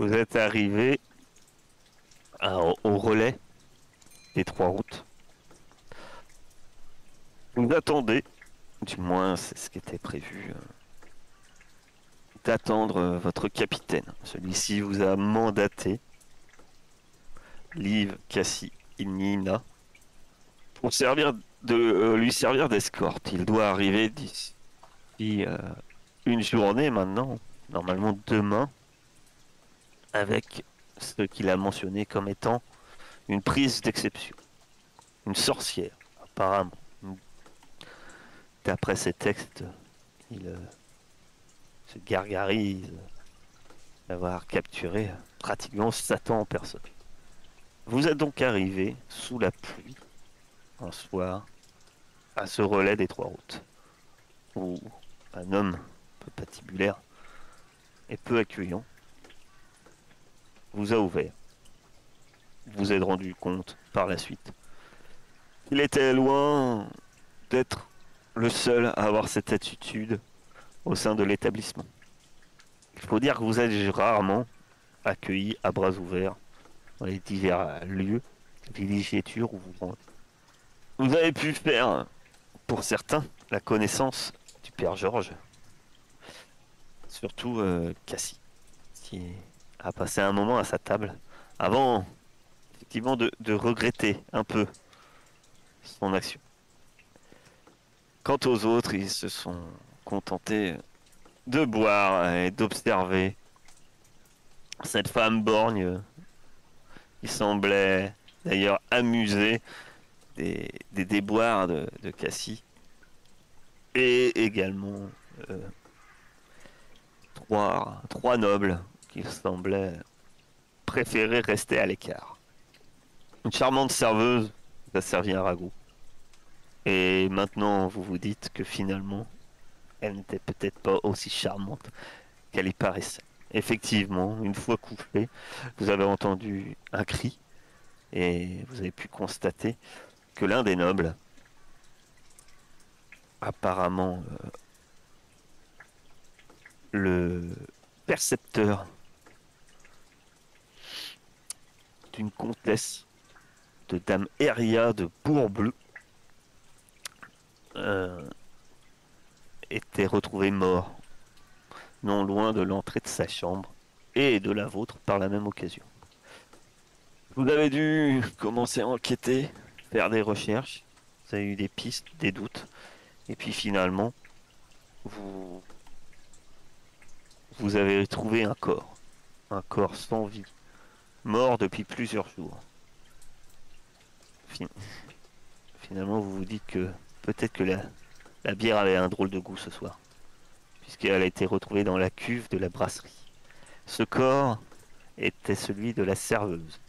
Vous êtes arrivé au relais des trois routes. Vous attendez, du moins c'est ce qui était prévu, d'attendre votre capitaine. Celui-ci vous a mandaté, Liv, Cassie et Nina, pour lui servir d'escorte. Il doit arriver d'ici une journée maintenant, normalement demain, avec ce qu'il a mentionné comme étant une prise d'exception. Une sorcière, apparemment. D'après ses textes, il se gargarise d'avoir capturé pratiquement Satan en personne. Vous êtes donc arrivé sous la pluie, un soir, à ce relais des trois routes, où un homme peu patibulaire et peu accueillant vous a ouvert. Vous vous êtes rendu compte par la suite qu'il était loin d'être le seul à avoir cette attitude au sein de l'établissement. Il faut dire que vous êtes rarement accueilli à bras ouverts dans les divers lieux, villégiatures où vous rendez. Vous avez pu faire, pour certains, la connaissance du père Georges, surtout Cassie, qui a passé un moment à sa table avant effectivement de regretter un peu son action. Quant aux autres, ils se sont contentés de boire et d'observer cette femme borgne qui semblait d'ailleurs amusée des déboires de Cassie et également trois nobles qui semblaient préférer rester à l'écart. Une charmante serveuse vous a servi un ragoût. Et maintenant, vous vous dites que finalement, elle n'était peut-être pas aussi charmante qu'elle y paraissait. Effectivement, une fois couché, vous avez entendu un cri et vous avez pu constater que l'un des nobles, apparemment le percepteur d'une comtesse de Dame Eria de Bourbleu, était retrouvé mort, non loin de l'entrée de sa chambre et de la vôtre par la même occasion. Vous avez dû commencer à enquêter, faire des recherches, vous avez eu des pistes, des doutes, et puis finalement, vous, vous avez trouvé un corps sans vie, mort depuis plusieurs jours. Finalement, vous vous dites que peut-être que la bière avait un drôle de goût ce soir, puisqu'elle a été retrouvée dans la cuve de la brasserie. Ce corps était celui de la serveuse.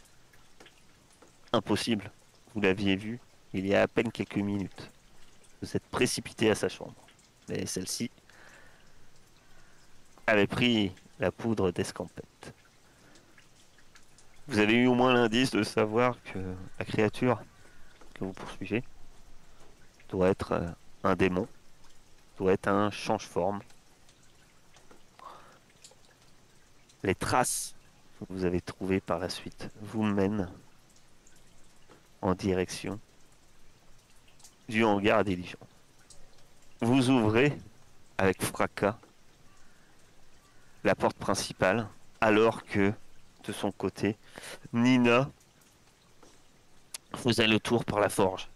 Impossible, vous l'aviez vu il y a à peine quelques minutes. Vous êtes précipité à sa chambre, mais celle-ci avait pris la poudre d'escampette. Vous avez eu au moins l'indice de savoir que la créature que vous poursuivez doit être un démon, doit être un change-forme. Les traces que vous avez trouvées par la suite vous mènent en direction du hangar à diligence. Vous ouvrez avec fracas la porte principale, alors que de son côté, Nina faisait le tour par la forge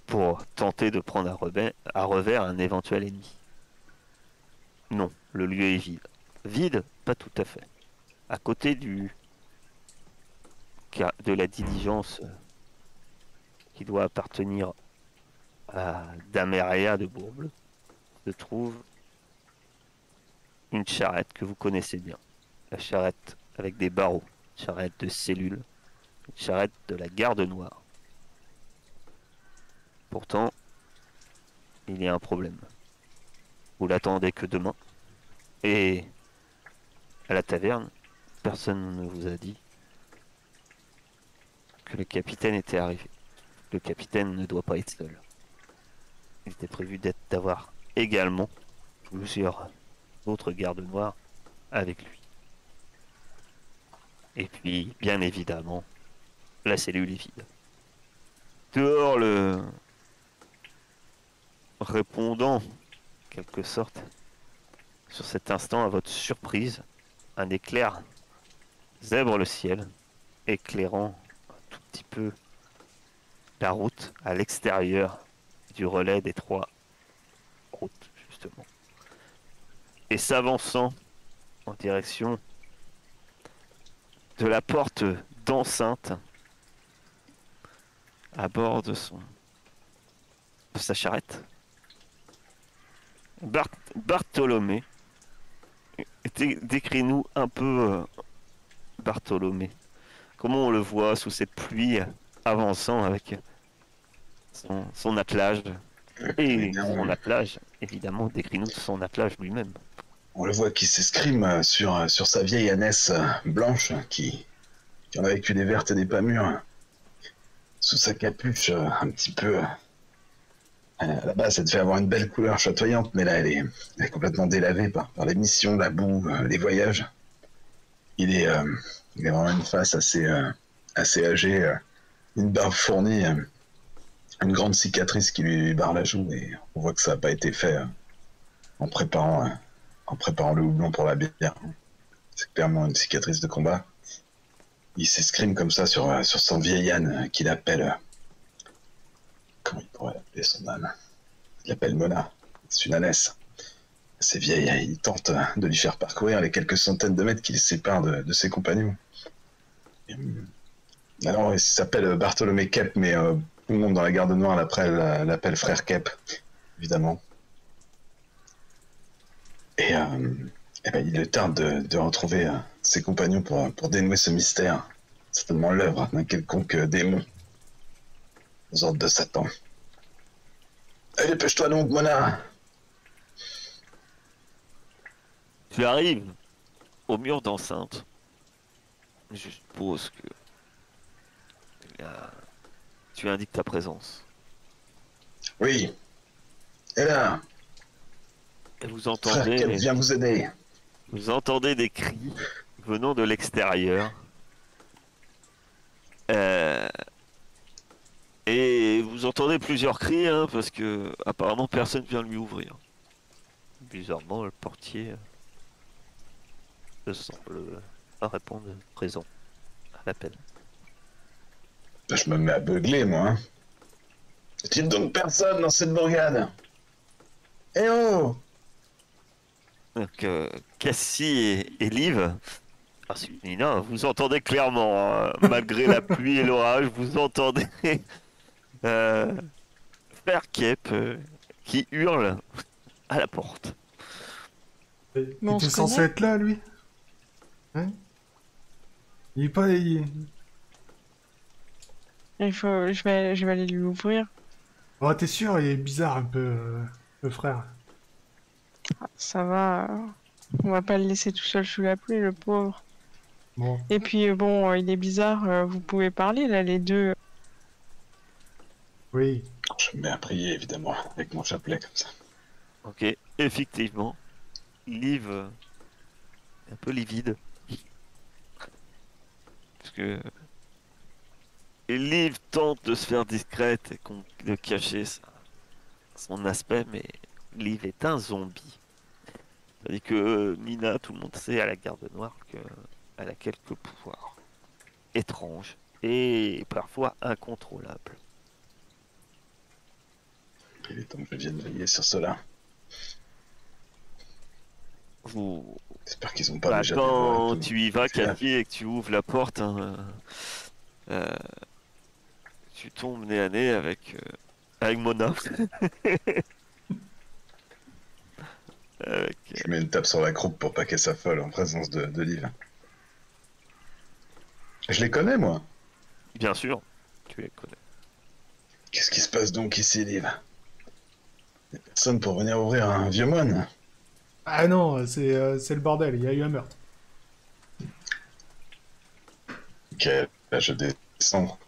pour tenter de prendre à revers un éventuel ennemi. Non, le lieu est vide. Vide, pas tout à fait. À côté de la diligence qui doit appartenir à Dameria de Bourble, se trouve une charrette que vous connaissez bien. La charrette avec des barreaux, une charrette de cellules, une charrette de la garde noire. Pourtant, il y a un problème. Vous l'attendez que demain. Et à la taverne, personne ne vous a dit que le capitaine était arrivé. Le capitaine ne doit pas être seul. Il était prévu d'avoir également plusieurs autres gardes noirs avec lui. Et puis, bien évidemment, la cellule est vide. Dehors, le répondant, en quelque sorte, sur cet instant, à votre surprise, un éclair zèbre le ciel, éclairant un tout petit peu la route à l'extérieur du relais des trois routes, justement. Et s'avançant en direction de la porte d'enceinte à bord de sa charrette, Bartholomé. Décris-nous un peu Bartholomé. Comment on le voit sous cette pluie avançant avec son attelage. Eh Et bien, son attelage, évidemment, décris-nous son attelage lui-même. on le voit qui s'escrime sur sa vieille ânesse blanche qui en a vécu des vertes et des pas mûres, sous sa capuche un petit peu. À la base, ça devait avoir une belle couleur chatoyante, mais là, elle est complètement délavée par les missions, la boue, les voyages. Il est, euh, il a vraiment une face assez âgée, une barbe fournie, une grande cicatrice qui lui barre la joue, et on voit que ça n'a pas été fait en préparant, euh, en préparant le houblon pour la bière. C'est clairement une cicatrice de combat. Il s'escrime comme ça sur son vieil âne qu'il appelle. Comment il pourrait appeler son âne? Il l'appelle Mona. C'est une ânesse. C'est vieille. Il tente de lui faire parcourir les quelques centaines de mètres qui le séparent de ses compagnons. Et, alors, il s'appelle Bartholomé Kep, mais tout le monde dans la garde noire l'appelle frère Kep, évidemment. Et, et ben, il est tarde de retrouver ses compagnons pour dénouer ce mystère. Certainement l'œuvre d'un quelconque démon aux ordres de Satan. Allez, dépêche-toi donc, Mona! Tu arrives au mur d'enceinte. Je suppose que tu indiques ta présence. Oui. Et là, Et vous frère Kep entendez, vient vous aider. vous entendez des cris venant de l'extérieur. Euh, et vous entendez plusieurs cris, hein, parce que apparemment personne vient lui ouvrir. Bizarrement, le portier semble pas répondre présent à l'appel. Je me mets à beugler, moi. Hein. Y a donc personne dans cette bourgade? Eh oh! Donc, Cassie et Liv, ainsi que Nina, vous entendez clairement, hein, malgré la pluie et l'orage, vous entendez euh, Frère Kep qui hurle à la porte. Mais Il on était se censé connaît? être là, lui. Hein? Il est pas... Je vais aller lui ouvrir. Oh, t'es sûr, il est bizarre un peu, le frère. Ça va. On va pas le laisser tout seul sous la pluie, le pauvre. Bon. Et puis bon, il est bizarre. Vous pouvez parler là, les deux. Oui. Je me mets à prier, évidemment, avec mon chapelet comme ça. Ok, effectivement, Liv est un peu livide. Parce que Liv tente de se faire discrète et de cacher son aspect, mais Liv est un zombie. Tandis que Nina, tout le monde sait à la garde noire qu'elle a quelques pouvoirs étranges et parfois incontrôlables. Il est temps que je vienne veiller sur cela. Vous... J'espère qu'ils ont pas Bah, déjà dévoré quand tout. tu y vas, C'est là. Cathy, et que tu ouvres la porte, hein, euh, tu tombes nez à nez avec Mona. Je mets une tape sur la croupe pour pas qu'elle s'affole en présence de Liv. Je les connais, moi. Bien sûr, tu les connais. Qu'est-ce qui se passe donc ici, Liv? Y'a personne pour venir ouvrir un vieux moine. Ah non, c'est le bordel, il y a eu un meurtre. Ok, là je descends.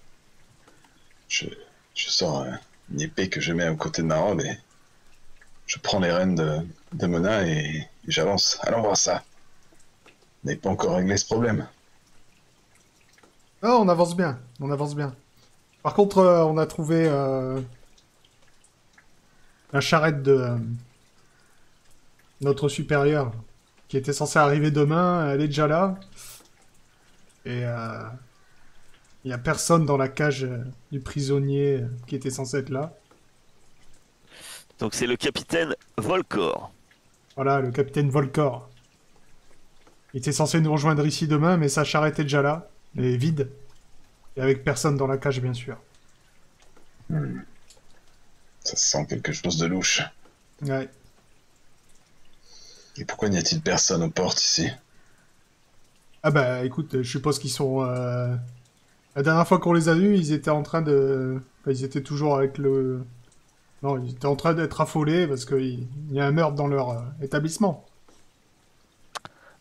Je, je sors une épée que je mets à côté de ma robe et je prends les rênes de Mona et j'avance. Allons voir ça. On n'est pas encore réglé ce problème. Ah, on avance bien, on avance bien. Par contre, on a trouvé la charrette de notre supérieur, qui était censée arriver demain, elle est déjà là. Et il n'y a personne dans la cage du prisonnier qui était censé être là. Donc c'est le capitaine Volcor. Voilà, le capitaine Volcor. Il était censé nous rejoindre ici demain, mais sa charrette est déjà là, elle est vide. Et avec personne dans la cage, bien sûr. Ça sent quelque chose de louche. Ouais. Et pourquoi n'y a-t-il personne aux portes ici? Ah bah écoute, je suppose qu'ils sont... La dernière fois qu'on les a vus, ils étaient en train de... Enfin, ils étaient toujours avec le... Non, ils étaient en train d'être affolés parce qu'il y a un meurtre dans leur établissement.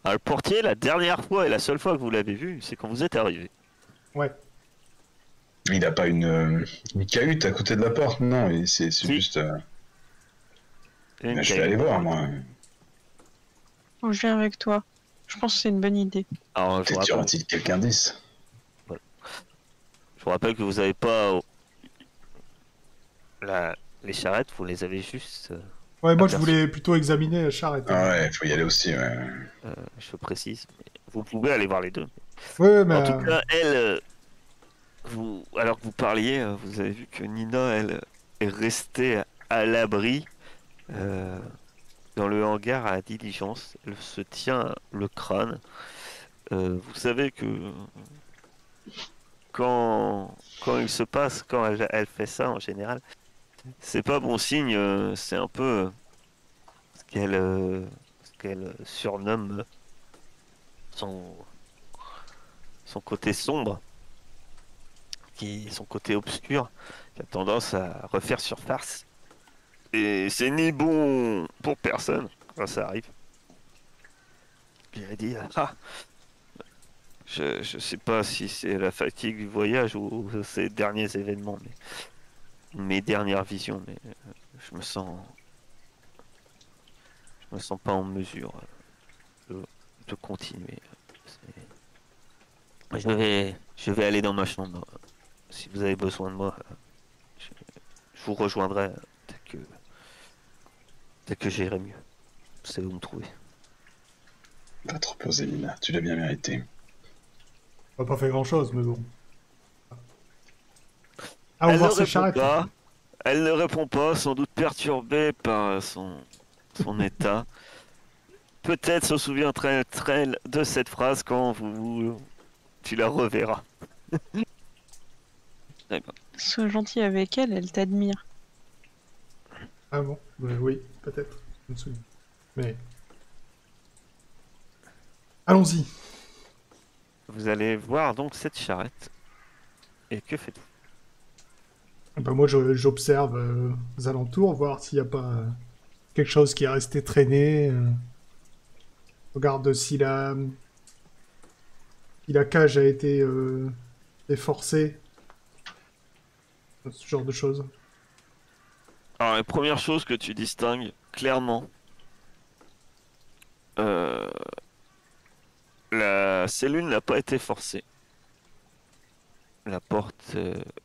Alors, le portier, la dernière fois et la seule fois que vous l'avez vu, c'est quand vous êtes arrivé. Ouais. Il n'a pas une cahute à côté de la porte, non, c'est Si. juste... Une Je vais aller voir, moi. Oh, je viens avec toi. Je pense que c'est une bonne idée. Alors, je vous Peut-être y rappelle, aura-t-il quelqu'un d'ici. je vous rappelle que vous n'avez pas les charrettes, vous les avez juste. Ouais, moi je aperçues. voulais plutôt examiner la charrette. Ah ouais, faut y aller aussi, ouais. Je précise. Mais vous pouvez aller voir les deux. Ouais, mais... En tout cas, elle, alors que vous parliez, vous avez vu que Nina, elle, est restée à l'abri dans le hangar à la diligence. Elle se tient le crâne. Vous savez que quand il se passe, quand elle fait ça en général, c'est pas bon signe. C'est un peu ce qu'elle surnomme son, son côté sombre, son côté obscur, qui a tendance à refaire surface. Et c'est ni bon pour personne quand ça arrive. Il a dit, ah, je sais pas si c'est la fatigue du voyage ou ces derniers événements, mais mes dernières visions, mais je me sens pas en mesure de continuer. Je vais aller dans ma chambre. Si vous avez besoin de moi, je, je vous rejoindrai dès que j'irai mieux. Vous savez où me trouver. Va te reposer, Nina, tu l'as bien mérité. On n'a pas fait grand-chose, mais bon. Ah, on Elle ne voit ses répond charrettes. pas. Elle ne répond pas, sans doute perturbée par son état. Peut-être se souviendra-t-elle de cette phrase quand tu la reverras. Très bien. Sois gentil avec elle, elle t'admire. Ah bon, oui, peut-être. Je me souviens. Mais... Allons-y. Vous allez voir donc cette charrette. Et que faites-vous? Ah bah, moi, j'observe aux alentours, voir s'il n'y a pas quelque chose qui est resté traîné. Regarde si la cage a été déforcée. Ce genre de choses. Alors, la première chose que tu distingues clairement, euh, la cellule n'a pas été forcée. La porte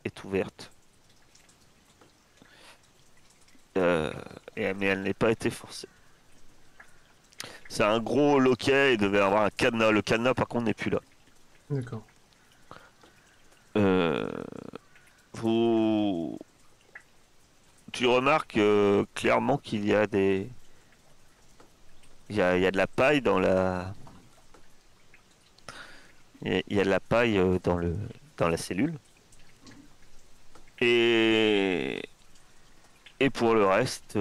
est ouverte. Euh, mais elle n'est pas été forcée. C'est un gros loquet, il devait avoir un cadenas. Le cadenas, par contre, n'est plus là. D'accord. Euh, vous... Tu remarques clairement qu'il y a il y a de la paille dans la... Il y a de la paille dans la cellule. Et, et pour le reste,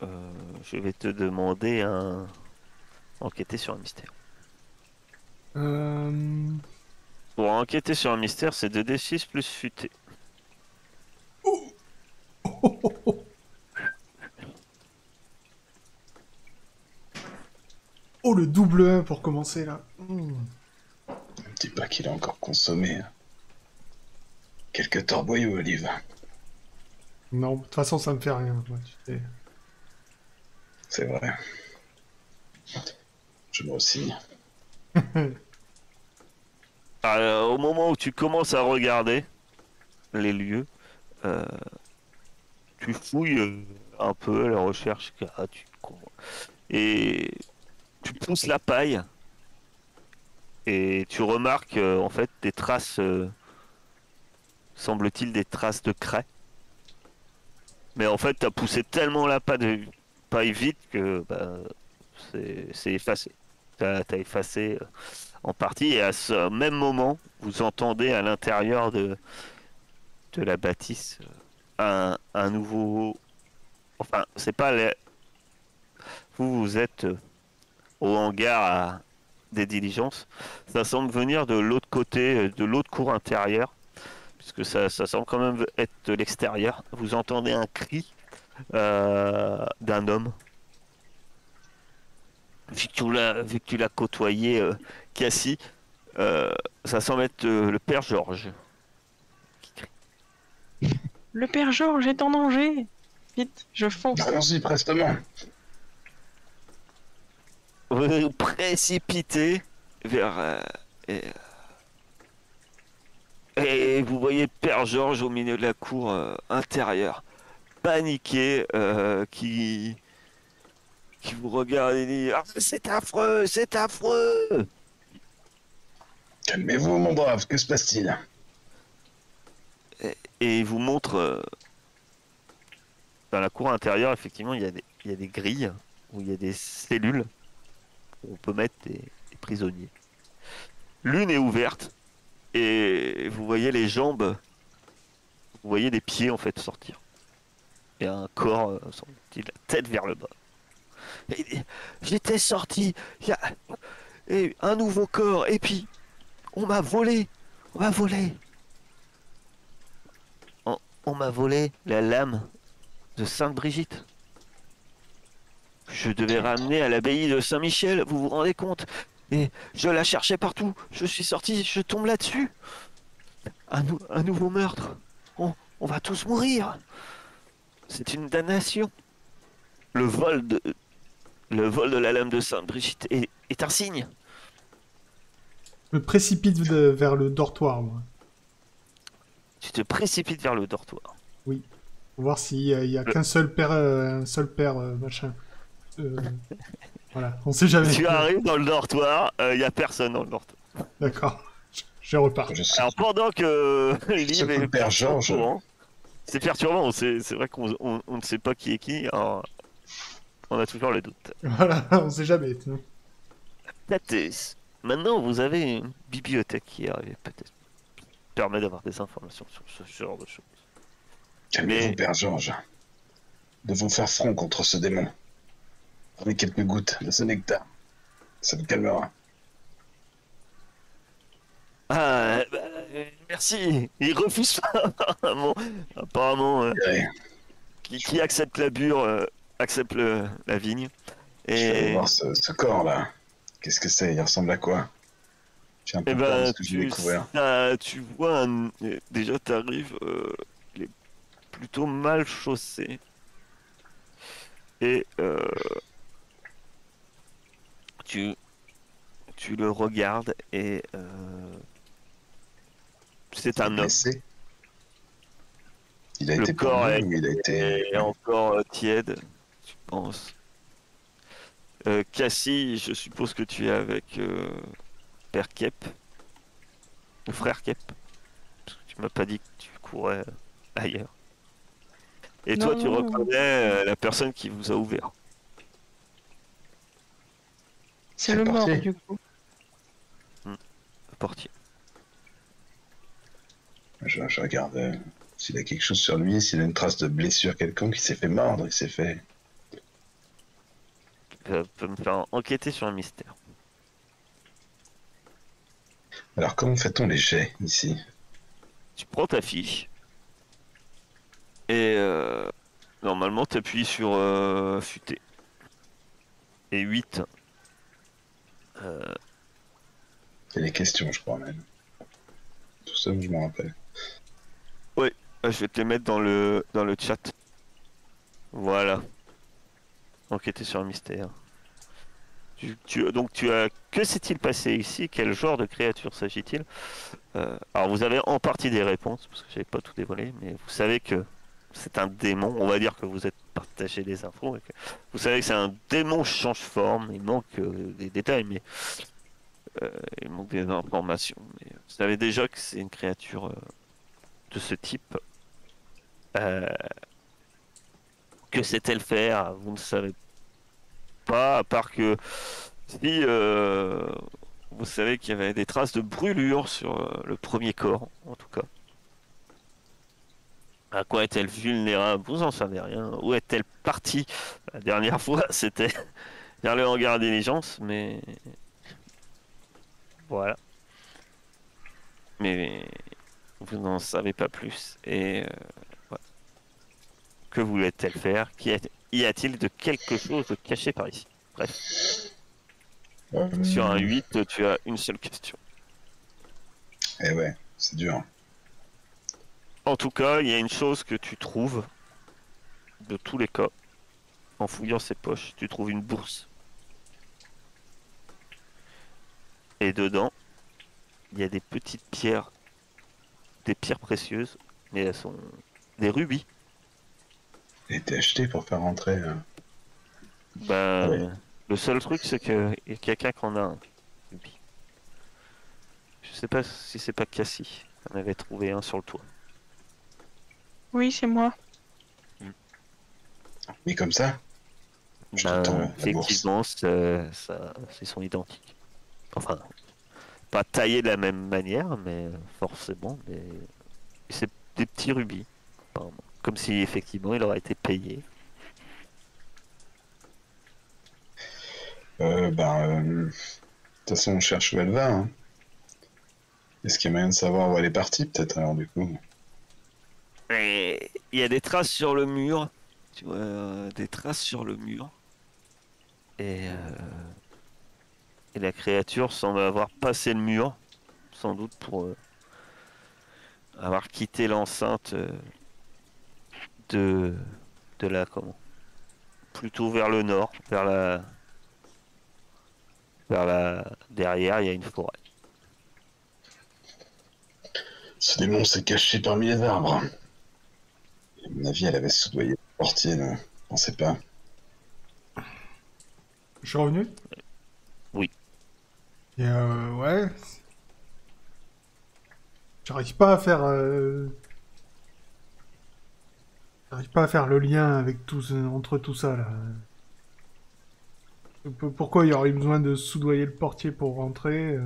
je vais te demander enquêter sur un mystère. Euh... Pour enquêter sur un mystère, c'est 2d6 plus futé. Oh, le double 1 pour commencer, là. Ne dis pas qu'il a encore consommé quelques torboyaux, Olive. Non, de toute façon, ça me fait rien. Moi, tu sais. C'est vrai. Je me ressigne. Au moment où tu commences à regarder les lieux, euh, tu fouilles un peu à la recherche, et tu pousses la paille et tu remarques en fait des traces, semble-t-il des traces de craie. Mais en fait, t'as poussé tellement la paille vite que bah, c'est effacé. T'as effacé en partie et à ce même moment, vous entendez à l'intérieur de la bâtisse un nouveau. Enfin, c'est pas vous êtes au hangar des diligences. Ça semble venir de l'autre côté, de l'autre cour intérieure, puisque ça semble quand même être de l'extérieur. Vous entendez un cri d'un homme. Vu que tu l'as côtoyé, Cassie, ça semble être le père Georges. Le père Georges est en danger. Vite, je fonce. Allons-y prestement. Vous vous précipitez vers et, et vous voyez Père Georges au milieu de la cour intérieure, paniqué, qui vous regarde et dit ah, c'est affreux, c'est affreux. Calmez-vous, mon brave, que se passe-t-il? Et il vous montre dans la cour intérieure, effectivement, il y a des grilles où il y a des cellules où on peut mettre des prisonniers. L'une est ouverte et vous voyez les jambes, vous voyez des pieds en fait sortir. Et un corps, semble-t-il, la tête vers le bas. Et il dit, j'étais sorti, il y a et un nouveau corps, et puis on m'a volé, on m'a volé. On m'a volé la lame de Sainte-Brigitte. Je devais ramener à l'abbaye de Saint-Michel, vous vous rendez compte? Et je la cherchais partout, je suis sorti, je tombe là-dessus. Un nouveau meurtre. On va tous mourir. C'est une damnation. Le vol de, le vol de la lame de Sainte-Brigitte est un signe. Je me précipite vers le dortoir, moi. Tu te précipites vers le dortoir. Oui. Pour voir s'il y a qu'un seul père, machin. Voilà, on sait jamais. Tu arrives dans le dortoir, il y a personne dans le dortoir. D'accord. Je repars. Alors pendant que Liv que est Père Georges. C'est perturbant, c'est vrai qu'on ne sait pas qui est qui, alors on a toujours le doute. Voilà, on sait jamais. Peut-être, maintenant vous avez une bibliothèque qui est arrivée, peut-être. Permet d'avoir des informations sur ce genre de choses. Calmez-vous, Mais- Père Georges. Nous devons faire front contre ce démon. Prenez quelques gouttes de ce nectar. Ça vous calmera. Ah, bah, merci. Il refuse pas, apparemment. Apparemment, Ouais, qui accepte la bure, accepte la vigne. je vais aller Et, voir ce corps-là. Qu'est-ce que c'est? Il ressemble à quoi? J'ai un peu et peur de ben, ce que je vais découvrir. tu vois, déjà, t'arrives, il est plutôt mal chaussé. Et tu, tu le regardes et c'est un homme. Blessé. Il a Le été corps pendu est- ou il a été... Et encore tiède, tu penses. Cassie, je suppose que tu es avec Père Kep, ou Frère Kep. Parce que tu m'as pas dit que tu courais ailleurs. Et toi, Non, tu non. reconnais la personne qui vous a ouvert. C'est C'est le mort, parti. du coup. Le portier. Je regarde s'il a quelque chose sur lui, s'il a une trace de blessure quelconque, il s'est fait mordre, il s'est fait... Peut me faire enquêter sur un mystère. Alors comment fait-on les jets ici? Tu prends ta fiche. Et normalement, tu appuies sur futé. Et 8. C'est les questions, je crois même. Tout ça, je m'en rappelle. Je vais te les mettre dans le chat. Voilà. Enquêter sur un mystère. Donc tu as... Que s'est-il passé ici? Quel genre de créature s'agit-il? Alors vous avez en partie des réponses, parce que j'avais pas tout dévoilé, mais vous savez que c'est un démon. On va dire que vous êtes partagé les infos. Et que vous savez que c'est un démon qui change forme. Il manque des détails, mais il manque des informations. Mais vous savez déjà que c'est une créature de ce type. Euh, que sait-elle faire? Vous ne savez pas, à part que si vous savez qu'il y avait des traces de brûlure sur le premier corps, en tout cas. À quoi est-elle vulnérable? Vous en savez rien. Où est-elle partie? La dernière fois, c'était vers le hangar d'intelligence, mais voilà. Mais vous n'en savez pas plus. Et voilà. Que voulait-elle faire? Y a-t-il de quelque chose de caché par ici? Bref, sur un 8, tu as une seule question. Eh ouais, c'est dur. En tout cas, il y a une chose que tu trouves, de tous les cas, en fouillant ses poches, tu trouves une bourse. Et dedans, il y a des petites pierres, des pierres précieuses, mais elles sont des rubis. Il a été acheté pour faire rentrer. Ben, Ah ouais. le seul truc, c'est que y a quelqu'un qui en a un rubis. Je sais pas si c'est pas Cassie. On avait trouvé un sur le toit. Oui, c'est moi. Mais comme ça, je te Ben, tends la bourse. effectivement, ils sont identiques. Enfin, pas taillés de la même manière, mais forcément, mais c'est des petits rubis, apparemment. Comme si effectivement il aurait été payé. De toute façon, on cherche où elle va. Hein. Est-ce qu'il y a moyen de savoir où elle est partie, peut-être, alors, du coup? Et il y a des traces sur le mur. Tu vois, des traces sur le mur. Et, euh, et la créature semble avoir passé le mur, sans doute pour avoir quitté l'enceinte de, de la comment? Plutôt vers le nord, vers la derrière, il y a une forêt. Ce démon s'est caché parmi les arbres. À mon avis, elle avait soudoyé le portier, là. On sait pas. Je suis revenu. Oui. Et ouais. J'arrive pas à faire. J'arrive pas à faire le lien avec entre tout ça là. Pourquoi il y aurait eu besoin de soudoyer le portier pour rentrer,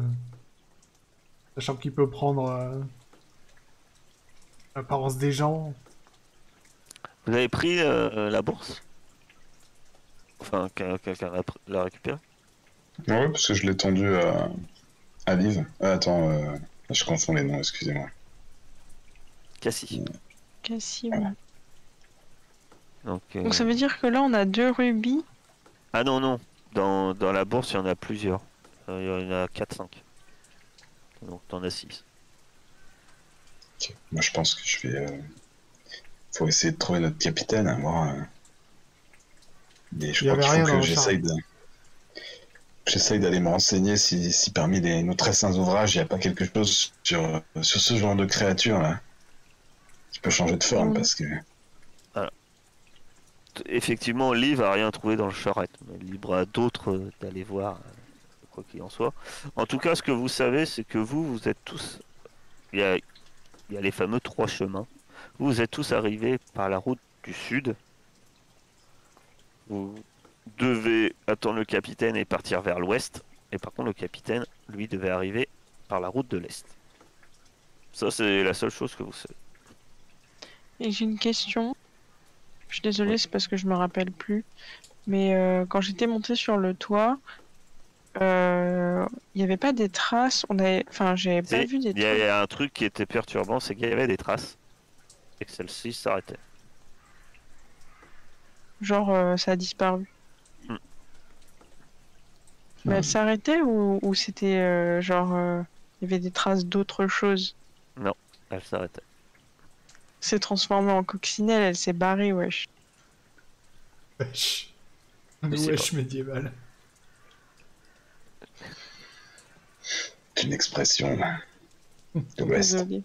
sachant qu'il peut prendre l'apparence des gens. Vous avez pris la bourse? Enfin, quelqu'un l'a récupérée? Ouais, parce que je l'ai tendu à Liv. Attends, je confonds les noms, excusez-moi. Cassie. Cassie, Voilà. oui. Donc, Donc ça veut dire que là, on a 2 rubis. ah non, non. Dans la bourse, il y en a plusieurs. Il y en a 4-5. Donc t'en as 6. Ok. Moi, je pense que je vais... faut essayer de trouver notre capitaine, hein, voir... Mais je Il y crois avait qu'il rien faut dans que le char. j'essaye d'aller me renseigner si parmi nos très saints ouvrages, il n'y a pas quelque chose sur ce genre de créature, là, qui peut changer de forme, Mm. parce que... Effectivement, Liv a rien trouvé dans le charrette. Mais libre à d'autres d'aller voir, quoi qu'il en soit. En tout cas, ce que vous savez, c'est que vous êtes tous... Il y a les fameux 3 chemins. Vous êtes tous arrivés par la route du sud. Vous devez attendre le capitaine et partir vers l'ouest. Et par contre, le capitaine, lui, devait arriver par la route de l'est. Ça, c'est la seule chose que vous savez. Et j'ai une question. Je suis désolée, Oui. c'est parce que je me rappelle plus. Mais quand j'étais montée sur le toit, il n'y avait pas des traces. Enfin, j'avais pas vu des Il y traces. a un truc qui était perturbant, c'est qu'il y avait des traces. Et que celle-ci s'arrêtait. Genre, ça a disparu. Hmm. Mais elle s'arrêtait ou c'était genre, il y avait des traces d'autre chose. Non, elle s'arrêtait. S'est transformée en coccinelle, elle s'est barrée, wesh. Wesh. Je Le sais wesh médiéval. qu'une expression de l'Ouest. Désolée.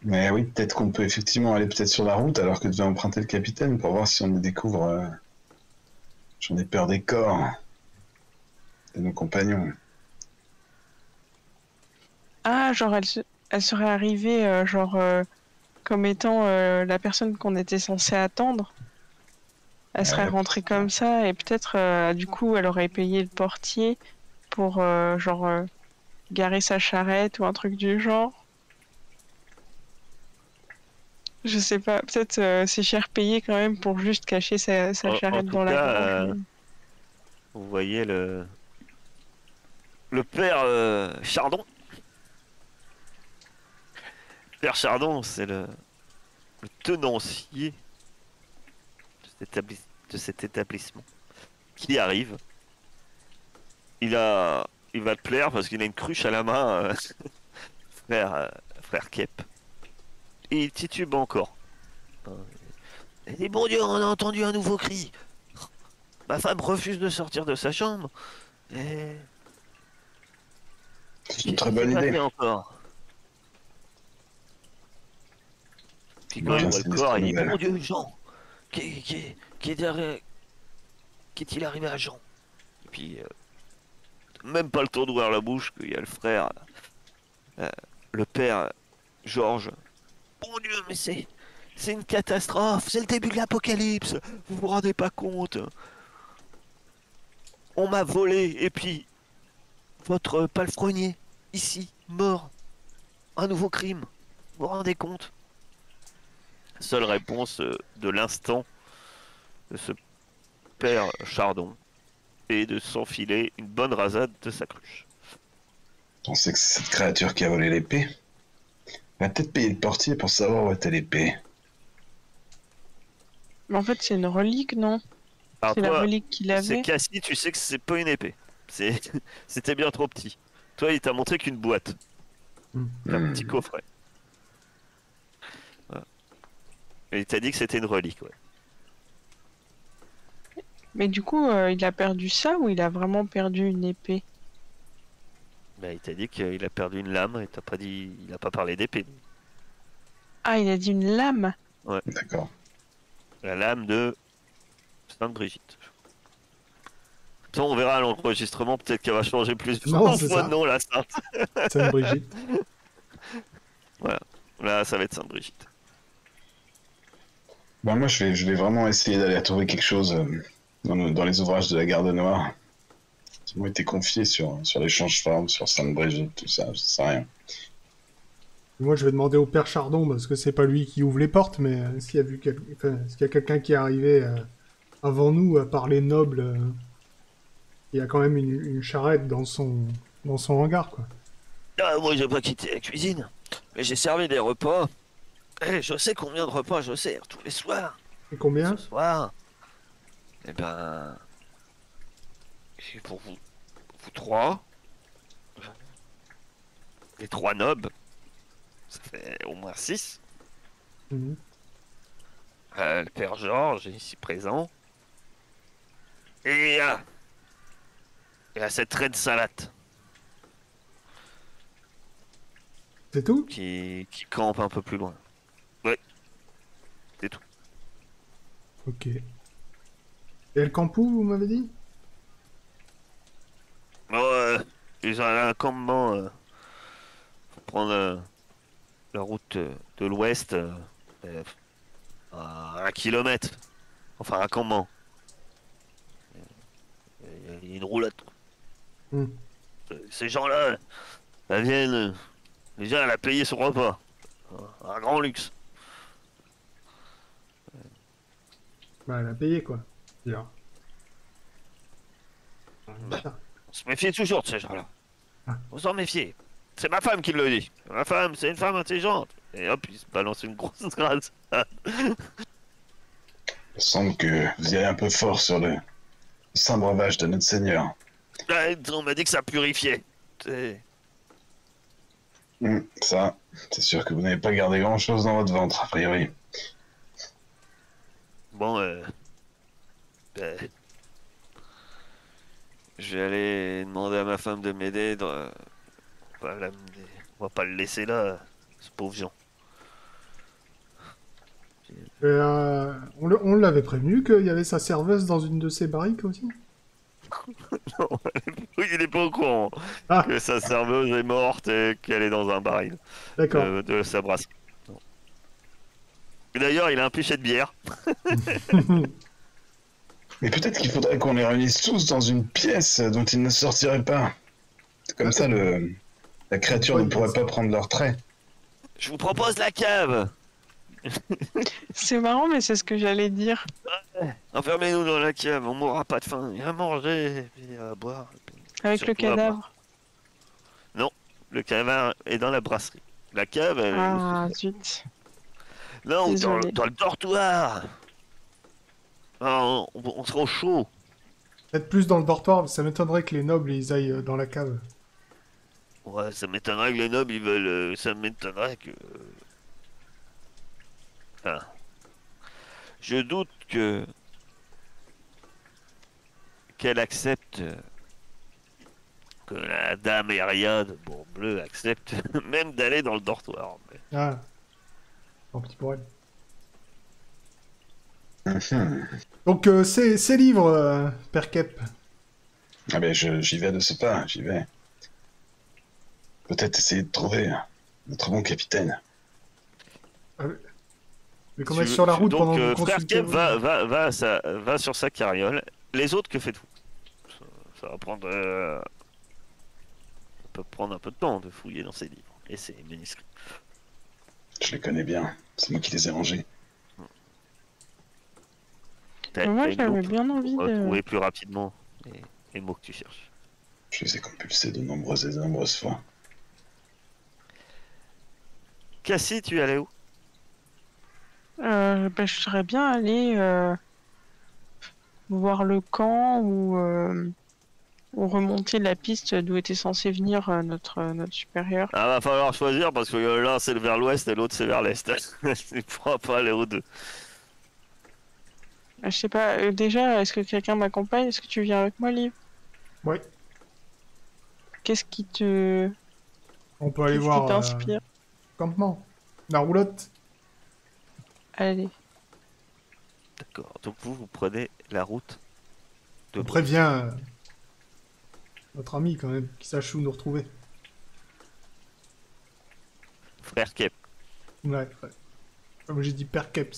Mais oui, peut-être qu'on peut effectivement aller peut-être sur la route alors que devait emprunter le capitaine pour voir si on y découvre. J'en ai peur des corps de nos compagnons. Ah, genre, elle serait arrivée, comme étant la personne qu'on était censé attendre. Elle serait rentrée comme ça, et peut-être, du coup, elle aurait payé le portier pour, garer sa charrette ou un truc du genre. Je sais pas, peut-être c'est cher payé quand même pour juste cacher sa En charrette tout dans la cas, grange. vous voyez le père Chardon. Père Chardon, c'est le tenancier de cet établissement qui arrive. Il va te plaire parce qu'il a une cruche à la main, frère Kep. Et il titube encore. Et bon Dieu, on a entendu un nouveau cri. Ma femme refuse de sortir de sa chambre. Et... C'est une très bonne idée. Encore. Puis quand Ouais, il voit c'est le une corps, il dit nouvelle. mon Dieu, Jean, qu'est-il arrivé à Jean? Et puis, même pas le temps d'ouvrir la bouche qu'il y a le frère, le père Georges. Mon Dieu, mais c'est une catastrophe, c'est le début de l'apocalypse, vous vous rendez pas compte? On m'a volé, et puis votre palefrenier, ici, mort. Un nouveau crime, vous vous rendez compte? Seule réponse de l'instant de ce père Chardon est de s'enfiler une bonne rasade de sa cruche. On sait que c'est cette créature qui a volé l'épée. On va peut-être payer le portier pour savoir où était l'épée. Mais en fait, c'est une relique, non? Alors C'est la toi, relique qu'il c'est avait. Cassie, tu sais que c'est pas une épée. C'était bien trop petit. Toi, il t'a montré qu'une boîte. Un petit coffret. Voilà. Et il t'a dit que c'était une relique, ouais. Mais du coup, il a perdu ça ou il a vraiment perdu une épée? Bah, il t'a dit qu'il a perdu une lame et t'as pas dit. Il a pas parlé d'épée. Ah, il a dit une lame. D'accord. La lame de Sainte-Brigitte. Ça, on verra à l'enregistrement, peut-être qu'elle va changer plusieurs Non, c'est fois ça. de nom, la Sainte. Sainte-Brigitte. Voilà. Là, ça va être Sainte-Brigitte. Bon, moi, je vais vraiment essayer d'aller trouver quelque chose dans les ouvrages de la Garde Noire. Qui m'ont été confiés sur l'échange-forme, sur Sainte-Brigitte, tout ça, je sais rien. Moi, je vais demander au père Chardon, parce que c'est pas lui qui ouvre les portes, mais s'il y a s'il y a quelqu'un qui est arrivé avant nous, à part les nobles, il y a quand même une charrette dans son hangar, quoi. Ah, moi, j'ai pas quitté la cuisine, mais j'ai servi des repas. Et je sais combien de repas je sers tous les soirs. Et combien? Ce soir, eh ben, c'est pour vous trois, les trois nobles, ça fait au moins 6. Mhm. Le père Georges est ici présent. Et à cette reine salade C'est tout? qui campe un peu plus loin. Ouais, c'est tout. Ok. Et El Campou, vous m'avez dit? Bon, ils ont un campement pour prendre la route de l'ouest à 1 kilomètre. Enfin, un campement. Il y a une roulotte. Hmm. Ces gens-là, elles viennent. Déjà, elle a payé son repas. Un grand luxe. Bah, elle a payé, quoi. Bien. Bah. On se méfie toujours de ces gens-là. Ah. On s'en méfie. C'est ma femme qui le dit. Ma femme, c'est une femme intelligente. Et hop, il se balance une grosse grâce. Il semble que vous y allez un peu fort sur le saint breuvage de notre Seigneur. On m'a dit que ça purifiait. C'est- Ça, c'est sûr que vous n'avez pas gardé grand-chose dans votre ventre, a priori. Bon, Je vais aller demander à ma femme de m'aider. On va pas le laisser là, ce pauvre Jean. On l'avait prévenu qu'il y avait sa serveuse dans une de ses barriques aussi. Oui, il est pas au courant Ah, que sa serveuse est morte et qu'elle est dans un baril d'accord. de sa brasserie. Non. Et d'ailleurs, il a un pichet de bière. Mais peut-être qu'il faudrait qu'on les réunisse tous dans une pièce dont ils ne sortiraient pas. Comme ça, la créature ne pourrait pas prendre leur trait. Je vous propose la cave. C'est marrant, mais c'est ce que j'allais dire. Enfermez-nous dans la cave, on mourra pas de faim. Il y a à manger, et puis à boire. Et puis Avec le surtout à boire. cadavre. Le cadavre est dans la brasserie. La cave, elle est Ah, zut. là, Désolé. dans le dortoir. Ah, on sera au chaud. Peut-être plus dans le dortoir, ça m'étonnerait que les nobles ils aillent dans la cave. Ouais, ça m'étonnerait que les nobles ils veulent. Ça m'étonnerait que. Ah. Je doute qu'elle accepte. Que la dame Eria de Bourbleu accepte même d'aller dans le dortoir. Mais... Ah, tant pis pour elle. Mhm. Donc, ces livres, Père Kep. Ah ben j'y vais de ce pas, j'y vais. Peut-être essayer de trouver notre bon capitaine. Mais qu'on est sur la route donc, pendant que vous frère consultez. Kep va sur sa carriole. Les autres, que faites-vous? Ça va prendre. Ça peut prendre un peu de temps de fouiller dans ces livres et ces manuscrits. Je les connais bien, c'est moi qui les ai rangés. Moi, Une j'avais loupe bien envie pour de... trouver plus rapidement les mots que tu cherches. Je les ai compulsés de nombreuses et de nombreuses fois. Cassie, tu es allé où? Je serais bien allé voir le camp ou remonter la piste d'où était censé venir notre supérieur. Ah, va falloir choisir parce que l'un c'est vers l'ouest et l'autre c'est vers l'est. Tu ne pourras pas aller aux deux. Je sais pas, déjà, est-ce que quelqu'un m'accompagne? Est-ce que tu viens avec moi, Liv? Oui, Qu'est-ce qui te... on peut aller Qu'est-ce qui voir t'inspire? campement. La roulotte. Allez. D'accord. Donc vous prenez la route de On prévient notre ami quand même, qui sache où nous retrouver. Frère Kep. Ouais, ouais. Comme j'ai dit Père Kep,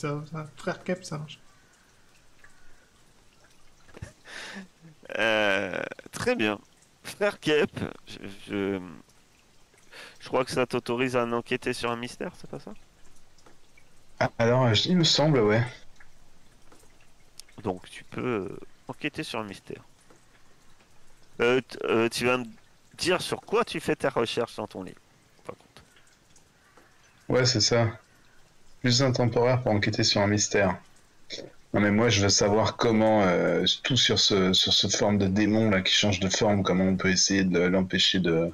frère Kep, ça marche. Très bien. Frère Kep, je crois que ça t'autorise à enquêter sur un mystère, c'est pas ça? Ah, alors, il me semble, ouais. Donc tu peux enquêter sur un mystère. Tu vas me dire sur quoi tu fais ta recherche dans ton livre. Par contre. Ouais, c'est ça. Plus intemporaire pour enquêter sur un mystère. Non mais moi je veux savoir comment, tout sur cette forme de démon là qui change de forme, comment on peut essayer de l'empêcher de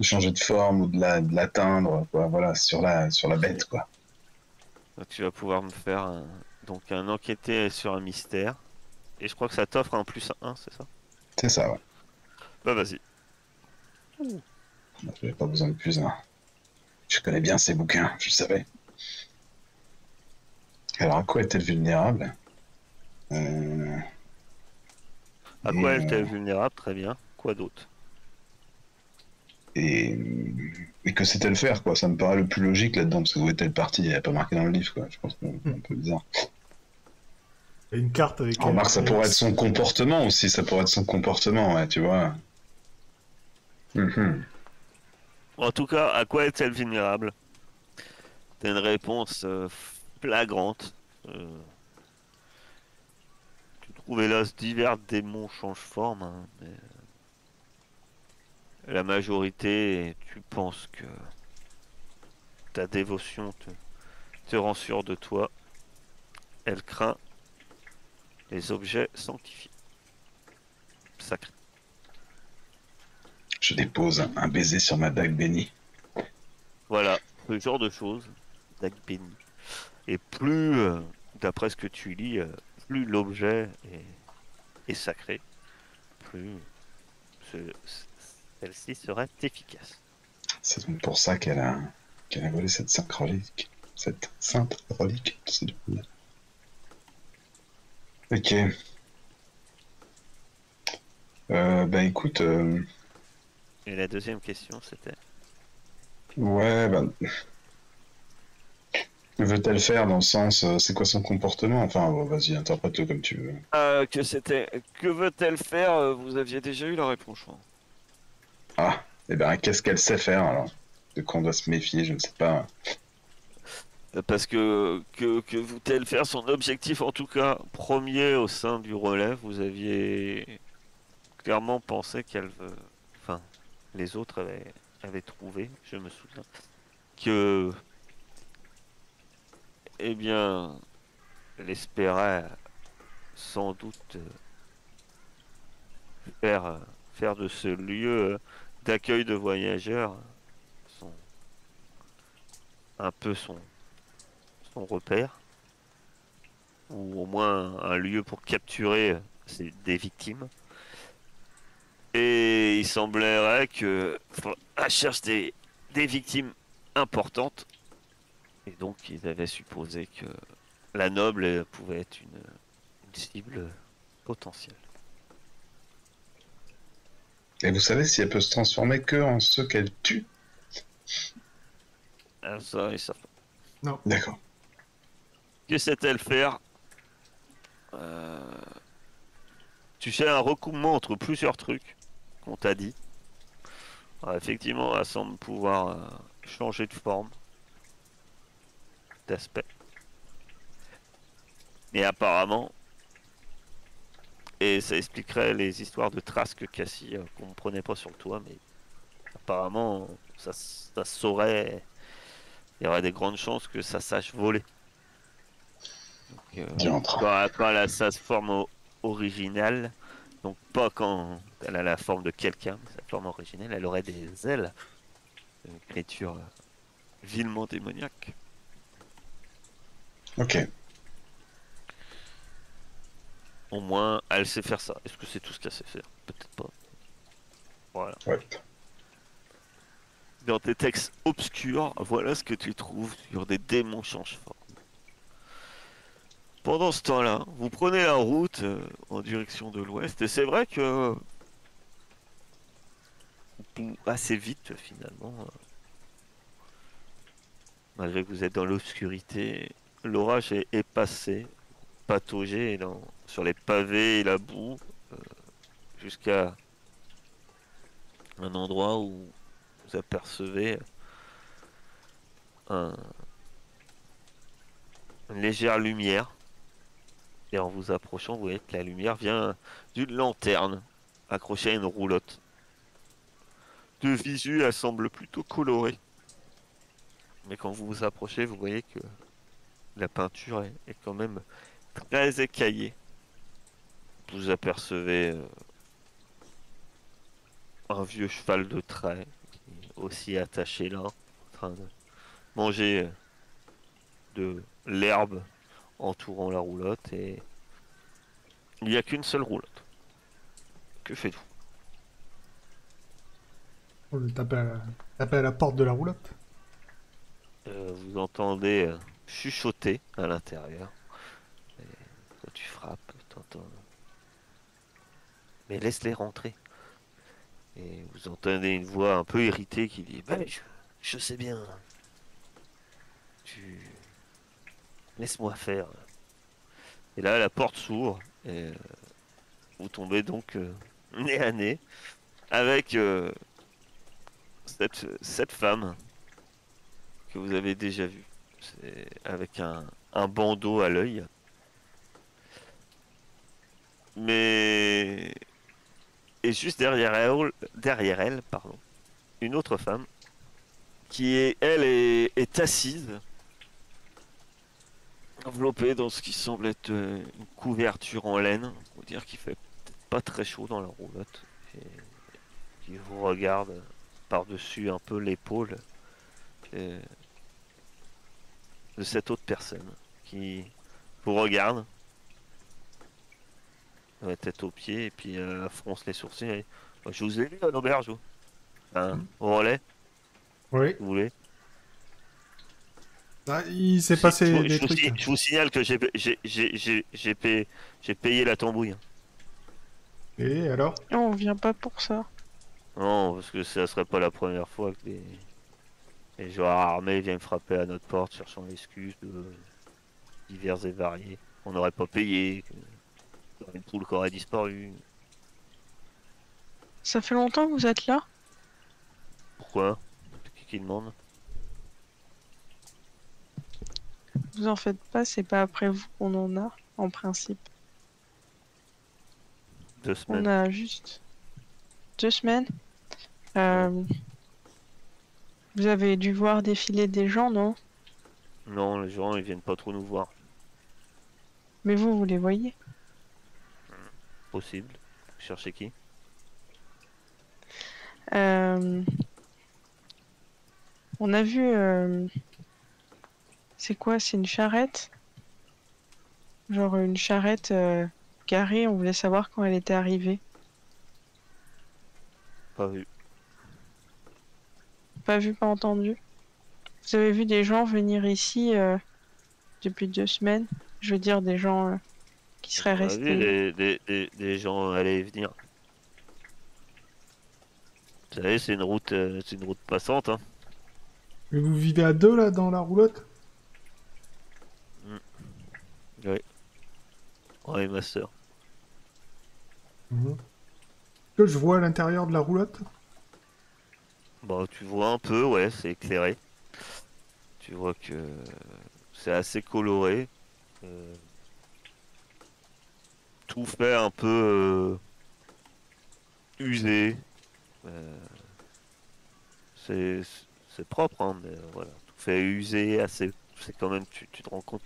changer de forme ou de l'atteindre, quoi. Voilà, sur la bête, quoi. Donc tu vas pouvoir me faire un enquêter sur un mystère. Et je crois que ça t'offre un plus 1, c'est ça? C'est ça, ouais. Bah vas-y. J'avais pas besoin de plus, hein. Je connais bien ces bouquins, je le savais. Alors à quoi est-elle vulnérable? À quoi elle t'est vulnérable? Très bien. Quoi d'autre? Et, et que sait-elle faire, quoi? Ça me paraît le plus logique là-dedans, parce que où est-elle partie? Elle n'est pas marqué dans le livre, quoi. Je pense que c'est un peu bizarre. Il y a une carte avec... Remarque, ça pourrait être son comportement aussi, ça pourrait être son comportement, ouais, tu vois. Mhm. En tout cas, à quoi est-elle vulnérable? T'as une réponse flagrante. Tu trouves hélas divers démons changent forme, hein, mais la majorité, tu penses que ta dévotion te rend sûr de toi. Elle craint les objets sanctifiés. Sacrés. Je dépose un baiser sur ma dague bénie. Voilà, ce genre de choses, dague bénie. Et plus, d'après ce que tu lis, plus l'objet est sacré, plus celle-ci serait efficace. C'est donc pour ça qu'elle a volé cette sainte relique. Cette sainte relique. C'est du coup. Ok. Bah écoute, Et la deuxième question, c'était... ouais, bah, que veut-elle faire dans le sens, c'est quoi son comportement? Enfin, bon, vas-y, interprète-le comme tu veux. Que veut-elle faire? Vous aviez déjà eu la réponse, je crois. Ah, et ben qu'est-ce qu'elle sait faire alors? De quoi on doit se méfier, je ne sais pas. Parce que veut-elle faire son objectif, en tout cas, premier au sein du relais, vous aviez clairement pensé qu'elle veut... Enfin, les autres avaient trouvé, je me souviens, que, eh bien, elle espérait sans doute faire de ce lieu d'accueil de voyageurs son, un peu son repère, ou au moins un lieu pour capturer des victimes. Et il semblerait que elle cherche des victimes importantes. Et donc ils avaient supposé que la noble pouvait être une cible potentielle. Et vous savez si elle peut se transformer que en ceux qu'elle tue? Ah, ça, ils savent pas. D'accord. Que sait-elle faire? Euh, Tu sais, un recoupement entre plusieurs trucs qu'on t'a dit. Alors, effectivement, elle semble pouvoir changer de forme, d'aspect. Et apparemment, et ça expliquerait les histoires de traces que Cassie qu'on ne prenait pas sur le toit, mais apparemment, ça saurait. Il y aurait des grandes chances que ça sache voler. Donc, Diantre. quand elle a sa forme originale, donc pas quand elle a la forme de quelqu'un, mais sa forme originelle, elle aurait des ailes. Une créature vilement démoniaque. Ok. Au moins, elle sait faire ça. Est-ce que c'est tout ce qu'elle sait faire? Peut-être pas. Voilà. Ouais. Dans tes textes obscurs, voilà ce que tu trouves sur des démons change-forme. Pendant ce temps-là, vous prenez la route en direction de l'ouest, et c'est vrai que assez vite finalement, malgré que vous êtes dans l'obscurité, l'orage est passé, pataugé sur les pavés et la boue, euh, jusqu'à un endroit où vous apercevez un- une légère lumière. Et en vous approchant, vous voyez que la lumière vient d'une lanterne accrochée à une roulotte. De visu, elle semble plutôt colorée. Mais quand vous vous approchez, vous voyez que la peinture est quand même très écaillée. Vous apercevez un vieux cheval de trait qui est aussi attaché là, en train de manger de l'herbe entourant la roulotte, et il n'y a qu'une seule roulotte. Que faites-vous? On le taper à la porte de la roulotte. Vous entendez chuchoter à l'intérieur. Et quand tu frappes, t'entends. Mais laisse-les rentrer. Et vous entendez une voix un peu irritée qui dit: bah, je sais bien. Tu Laisse-moi faire. Et là, la porte s'ouvre et vous tombez donc nez à nez avec cette femme que vous avez déjà vue. C'est avec un bandeau à l'œil. Mais et juste derrière elle, pardon, une autre femme qui est assise, enveloppée dans ce qui semble être une couverture en laine, pour dire qu'il fait pas très chaud dans la roulotte, et qui vous regarde par-dessus un peu l'épaule euh, de cette autre personne qui vous regarde, la tête aux pieds, et puis fronce les sourcils. Et, Je vous ai vu à l'auberge, vous. Hein, au relais, Oui. vous voulez. Ah, il s'est Si, passé des trucs. je vous signale que j'ai payé la tambouille. Et alors? Oh, on vient pas pour ça. Non, parce que ça serait pas la première fois que les joueurs armés viennent frapper à notre porte cherchant l'excuse de divers et variés. On n'aurait pas payé, qu'il y aurait une poule qui aurait disparu. Ça fait longtemps que vous êtes là? Pourquoi? Qui demande? Vous en faites pas, c'est pas après vous qu'on en a, en principe. 2 On semaines. a juste 2 semaines. Euh, Vous avez dû voir défiler des gens, non? Non, les gens ils viennent pas trop nous voir. Mais vous les voyez. Possible. Cherchez qui? Euh, On a vu... C'est quoi? C'est une charrette? Genre une charrette garée, on voulait savoir quand elle était arrivée. Pas vu. Pas vu, pas entendu. Vous avez vu des gens venir ici depuis 2 semaines? Je veux dire des gens qui seraient On a vu restés. des gens aller et venir. Vous savez, c'est une route passante, hein. Mais vous vivez à deux là dans la roulotte? Oui. Ouais, ma soeur. Mhm. Que je vois à l'intérieur de la roulotte? Bah, tu vois un peu, ouais, c'est éclairé. Tu vois que c'est assez coloré. Euh, tout fait un peu usé. Euh, c'est c'est propre, hein, mais voilà. Tout fait usé, assez. C'est quand même, tu te rends compte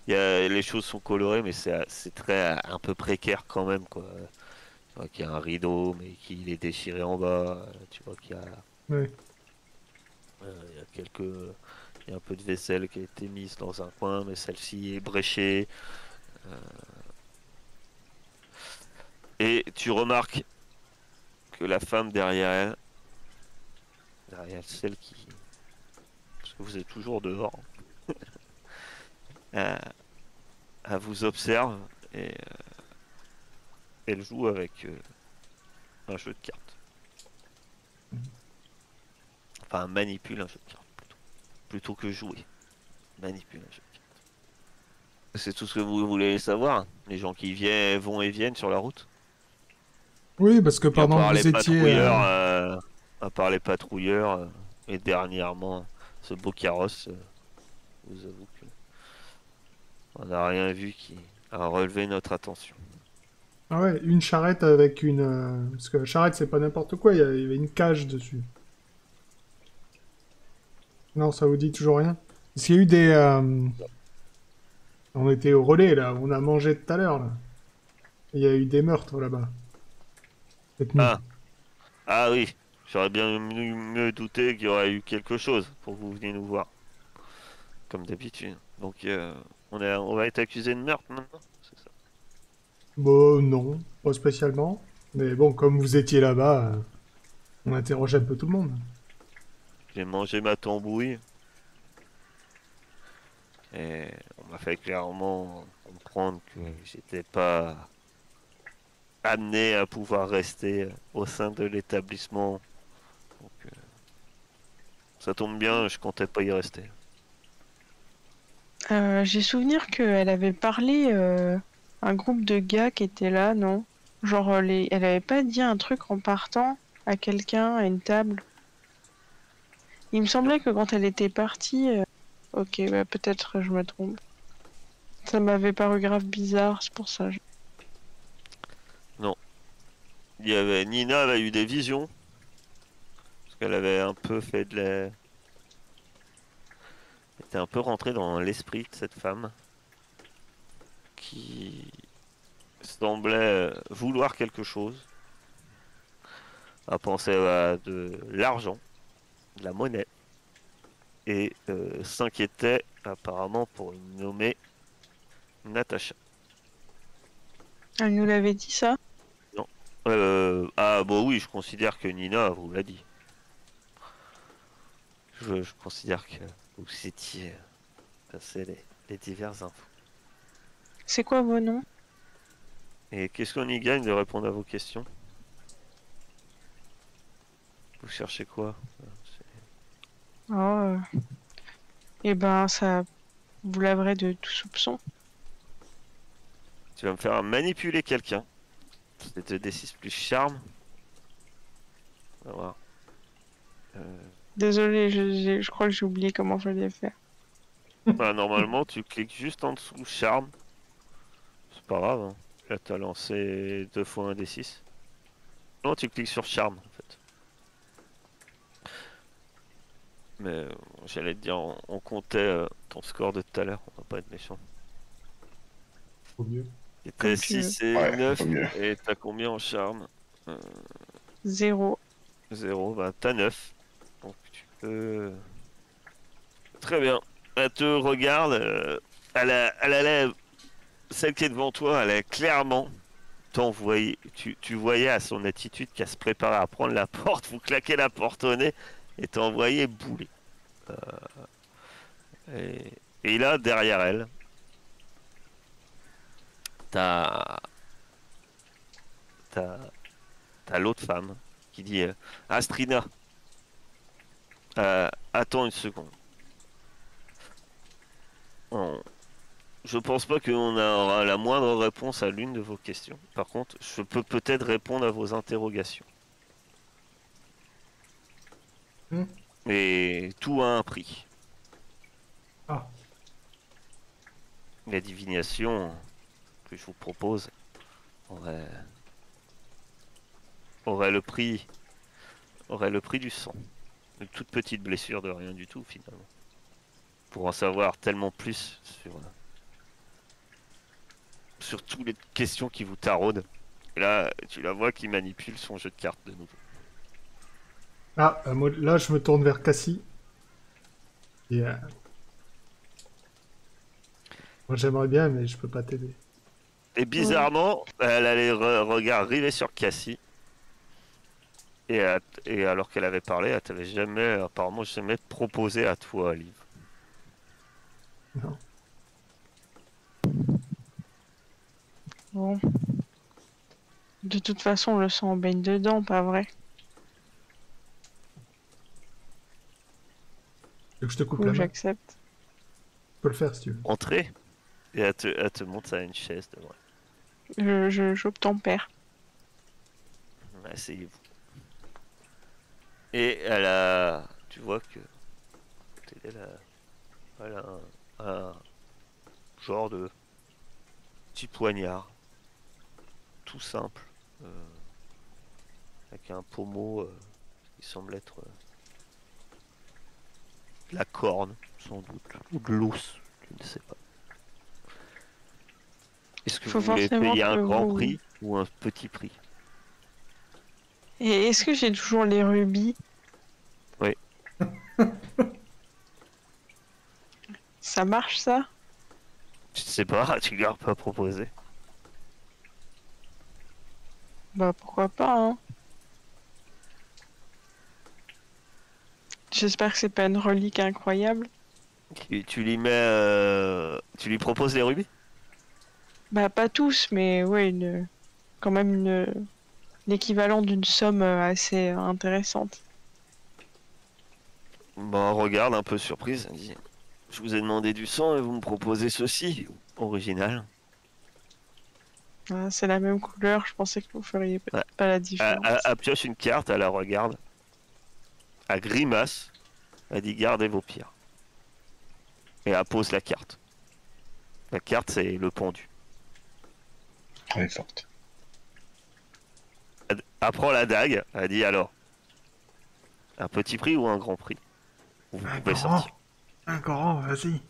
que les choses sont colorées, mais c'est très un peu précaire quand même, quoi. Tu vois qu'il y a un rideau, mais qu'il est déchiré en bas. Tu vois qu'il y a, Ouais. il y a il y a un peu de vaisselle qui a été mise dans un coin, mais celle-ci est bréchée. Et tu remarques que la femme derrière celle qui, parce que vous êtes toujours dehors, elle, elle vous observe et elle joue avec un jeu de cartes. Enfin, manipule un jeu de cartes plutôt que jouer. Manipule un jeu de cartes. C'est tout ce que vous voulez savoir. Les gens qui viennent, vont et viennent sur la route. Oui, parce que Puis pendant que vous étiez... à part les patrouilleurs, et dernièrement ce beau carrosse, vous avoue que on n'a rien vu qui a relevé notre attention. Ah ouais, une charrette avec une... Parce que la charrette, c'est pas n'importe quoi, il y avait une cage dessus. Non, ça vous dit toujours rien? Parce qu'il y a eu des... On était au relais, là, on a mangé tout à l'heure, là. Il y a eu des meurtres, là-bas, cette nuit. Ah, ah oui, j'aurais bien me douté qu'il y aurait eu quelque chose pour que vous veniez nous voir, comme d'habitude. Donc, on va être accusé de meurtre maintenant, c'est ça. Bon, non, pas spécialement. Mais bon, comme vous étiez là-bas, on interroge un peu tout le monde. J'ai mangé ma tambouille et on m'a fait clairement comprendre que j'étais pas amené à pouvoir rester au sein de l'établissement. Donc, ça tombe bien, je comptais pas y rester. J'ai souvenir qu'elle avait parlé un groupe de gars qui étaient là, non? Genre, elle avait pas dit un truc en partant à quelqu'un à une table. Il me semblait que quand elle était partie, ok, bah peut-être je me trompe. Ça m'avait paru grave bizarre, c'est pour ça. Non, il y avait Nina avait eu des visions parce qu'elle avait un peu fait de la, elle était un peu rentrée dans l'esprit de cette femme qui semblait vouloir quelque chose, à penser à de l'argent, de la monnaie, et s'inquiétait apparemment pour une nommée Natacha. Elle nous l'avait dit ça? Non, Ah bon oui, je considère que Nina vous l'a dit. Je considère que vous étiez passé les diverses infos. C'est quoi vos noms? Et qu'est-ce qu'on y gagne de répondre à vos questions? Vous cherchez quoi? Oh, eh ben, ça vous laverait de tout soupçon. Tu vas me faire manipuler quelqu'un. C'est 2d6 plus charme. On va voir. Désolé, je crois que j'ai oublié comment fallait faire. Bah, normalement, tu cliques juste en dessous charme. C'est pas grave. Hein. Là, t'as lancé 2 fois un d6. Non, tu cliques sur charme en fait. Mais j'allais te dire, on comptait ton score de tout à l'heure. On va pas être méchant. Faut mieux. T'es Comme tu 6 et Ouais, 9. faut mieux. Et t'as combien en charme? 0. 0. Bah, t'as 9. Donc tu peux. Très bien. Elle te regarde. Elle a l'air. Celle qui est devant toi, elle est clairement. Tu voyais à son attitude qu'elle se préparait à prendre la porte. Vous claquez la porte au nez et t'envoyez bouler. Et là, derrière elle, t'as t'as t'as l'autre femme qui dit Astrina, attends une seconde. On- Je pense pas qu'on aura la moindre réponse à l'une de vos questions. Par contre, je peux peut-être répondre à vos interrogations. Hmm. Et tout a un prix. Ah, La divination que je vous propose aurait, aurait le prix, aurait le prix du sang. Une toute petite blessure de rien du tout finalement. Pour en savoir tellement plus sur toutes les questions qui vous taraudent. Et là, tu la vois qui manipule son jeu de cartes de nouveau. ah moi, là, je me tourne vers Cassie. Et, moi, j'aimerais bien, mais je peux pas t'aider. Et bizarrement, elle a les regards rivés sur Cassie. Et alors qu'elle avait parlé, elle t'avait jamais, apparemment, jamais proposé à toi, Liv. Non. Bon. De toute façon, le sang baigne dedans, pas vrai? Tu veux que je te Du coupe coup, la main? j'accepte. Je peux le faire si tu veux. Entrez. Et elle te monte à une chaise devant J'obtempère. elle. Asseyez-vous. Et elle a. Tu vois que. Elle a un genre de petit poignard. Tout simple. Avec un pommeau qui semble être de la corne, sans doute. Ou de l'os, je ne sais pas. Est-ce que Faut vous voulez forcément payer un que grand vous- prix ou un petit prix? Et est-ce que j'ai toujours les rubis? Oui. Ça marche, ça? Je sais pas, tu leur pas proposé. Bah, pourquoi pas, hein? J'espère que c'est pas une relique incroyable. Tu lui mets. Tu lui proposes les rubis? Bah, pas tous, mais ouais, quand même l'équivalent d'une somme assez intéressante. Bon, regarde un peu surprise. Elle dit, je vous ai demandé du sang et vous me proposez ceci. Original. Ah, c'est la même couleur, je pensais que vous feriez Ouais. pas la Elle, différence. elle pioche une carte, elle la regarde. Elle grimace. Elle dit gardez vos pierres. Et elle pose la carte. La carte, c'est le pendu. Elle est forte. Elle prend la dague. Elle dit alors, un petit prix ou un grand prix? Vous Un pouvez grand. sortir. Un grand, vas-y.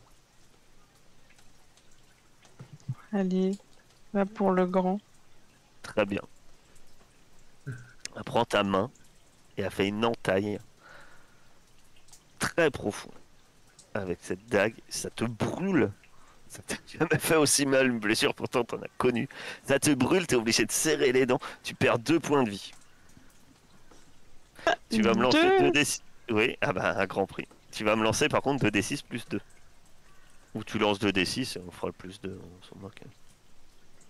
Allez, va pour le grand. Très bien. Elle prend ta main et elle fait une entaille très profonde avec cette dague. Ça te brûle Ça t'a jamais fait aussi mal une blessure, pourtant t'en as connu. Ça te brûle, t'es obligé de serrer les dents. Tu perds 2 points de vie. Tu vas me lancer 2 Deux. D6. Oui, ah bah un grand prix. Tu vas me lancer par contre 2 D6 plus 2. Ou tu lances 2 D6 et on fera le plus 2, on s'en moque.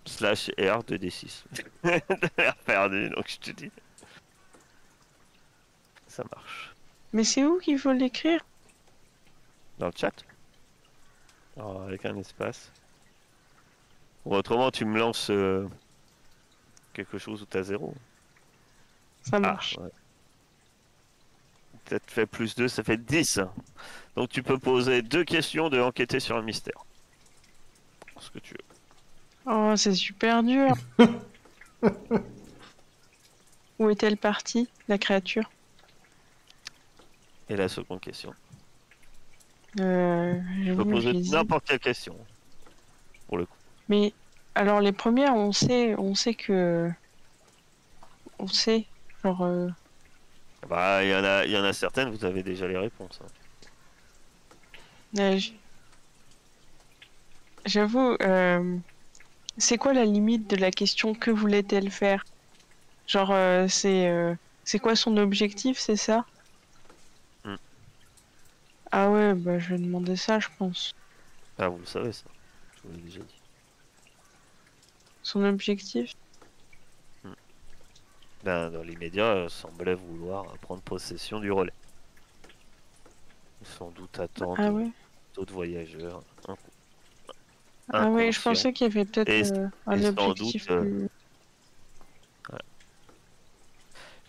Slash R 2 D6. T'as perdu, donc je te dis. Ça marche. Mais c'est où qu'il faut l'écrire? Dans le chat. Alors, avec un espace. Ou autrement, tu me lances quelque chose où t'as 0. Ça Ah, marche. ouais. Peut-être fait plus 2, ça fait 10. Donc tu peux poser 2 questions de enquêter sur un mystère. Ce que tu veux. Oh, c'est super dur. Où est-elle partie, la créature? Et la seconde question. Tu peux J'avoue, je poser les ai. n'importe quelle question. Pour le coup. Mais alors les premières, on sait que, on sait, genre, Bah, il y en a certaines, vous avez déjà les réponses. Hein. j- j'avoue, c'est quoi la limite de la question que voulait-elle faire? Genre, c'est quoi son objectif, c'est ça? Hmm. Ah ouais, bah je vais demander ça, je pense. Ah, vous le savez ça. Je vous l'ai déjà dit. Son objectif? Ben, dans l'immédiat, semblait vouloir prendre possession du relais. Sans doute attendre Ah ouais. d'autres voyageurs Ah ouais, je inconscients. pensais qu'il y avait peut-être Et, un et sans objectif doute, plus...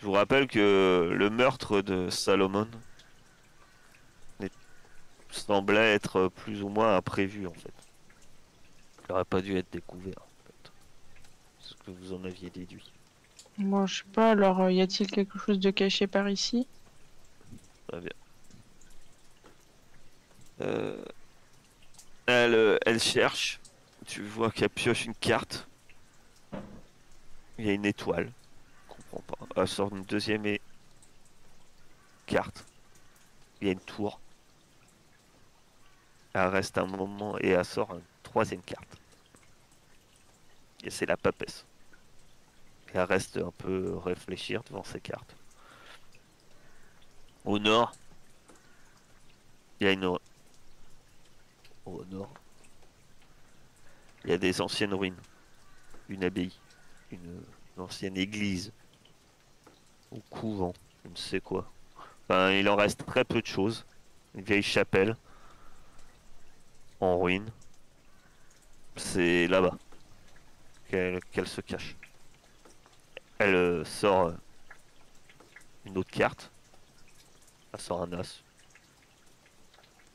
je vous rappelle que le meurtre de Salomon semblait être plus ou moins imprévu en fait. Il n'aurait pas dû être découvert en fait. C'est ce que vous en aviez déduit. Bon, je sais pas, alors y a-t-il quelque chose de caché par ici? Très bien. Elle cherche. Tu vois qu'elle pioche une carte. Il y a une étoile. Je comprends pas. Elle sort une deuxième carte. Il y a une tour. Elle reste un moment et elle sort une troisième carte. Et c'est la papesse. Et elle reste un peu réfléchir devant ces cartes. Au nord, il y a au nord, il y a des anciennes ruines. Une abbaye. Une ancienne église. Ou couvent. Je ne sais quoi. Enfin, il en reste très peu de choses. Une vieille chapelle. En ruine. C'est là-bas qu'elle se cache. Elle sort une autre carte. Elle sort un as.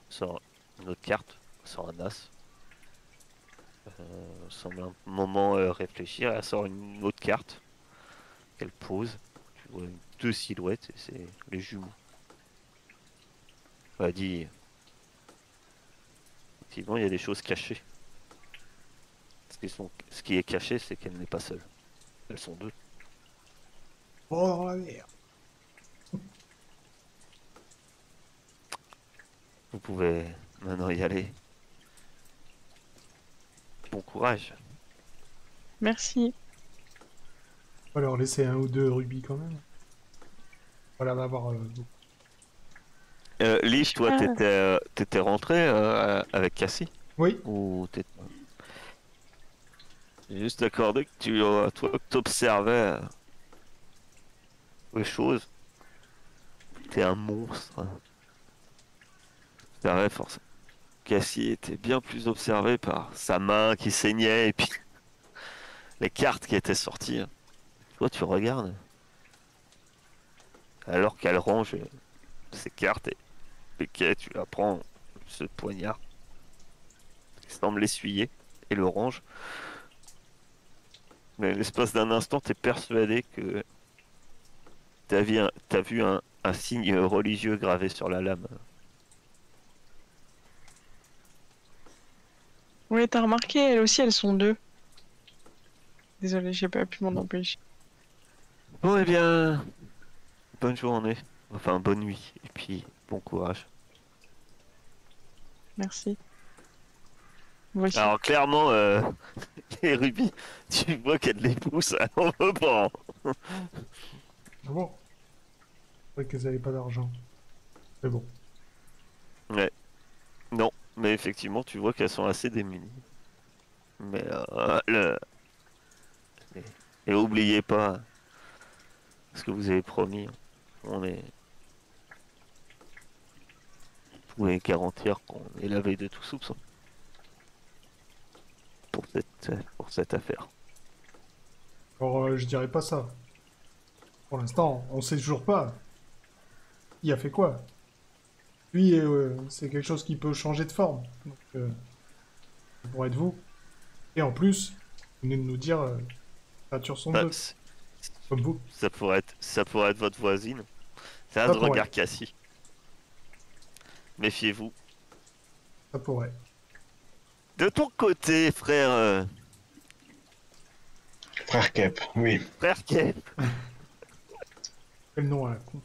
Elle sort une autre carte. Elle sort un as. Semble un moment réfléchir. Elle sort une autre carte. Qu'elle pose. Tu vois deux silhouettes et c'est les jumeaux. Elle dit effectivement il y a des choses cachées. Ce qui est caché c'est qu'elle n'est pas seule. Elles sont deux. Oh, dans la mer. Vous pouvez maintenant y aller. Bon courage. Merci. On va leur laisser un ou deux rubis quand même. Voilà, on va avoir beaucoup. Lich, toi, Ah. t'étais rentré avec Cassie Oui, ou t'étais... J'ai juste accordé que toi, que t'observais les choses. T'es un monstre. C'est vrai, forcément. Cassie était bien plus observée par sa main qui saignait et puis les cartes qui étaient sorties. Toi, tu regardes. Alors qu'elle range ses cartes et ok, tu la prends ce poignard qui semble l'essuyer et le range. Mais l'espace d'un instant, t'es persuadé que t'as vu un signe religieux gravé sur la lame. Oui, t'as remarqué, elles aussi, elles sont deux. Désolée, j'ai pas pu m'en empêcher. Bon, eh bien, bonne journée. Enfin, bonne nuit. Et puis, bon courage. Merci. Voici. Alors clairement, les rubis, tu vois qu'elle les pousse, elle en veut pas. Hein. Ah bon? C'est vrai qu'elles avaient pas d'argent. Mais bon. Ouais. Non, mais effectivement, tu vois qu'elles sont assez démunies. Mais et oubliez pas ce que vous avez promis. On est... Vous pouvez garantir qu'on est lavé de tout soupçon pour cette affaire. Alors, je dirais pas ça. Pour l'instant, on sait toujours pas. Qui a fait quoi? Lui, c'est quelque chose qui peut changer de forme. Donc, ça pourrait être vous. Et en plus, vous venez de nous dire, créatures sont Bah, deux, comme vous. ça pourrait être votre voisine. C'est un Ça de pourrait. regard Cassie. Méfiez-vous. Ça pourrait. De ton côté, frère, Frère Kep, oui. frère Kay, Quel nom à la con.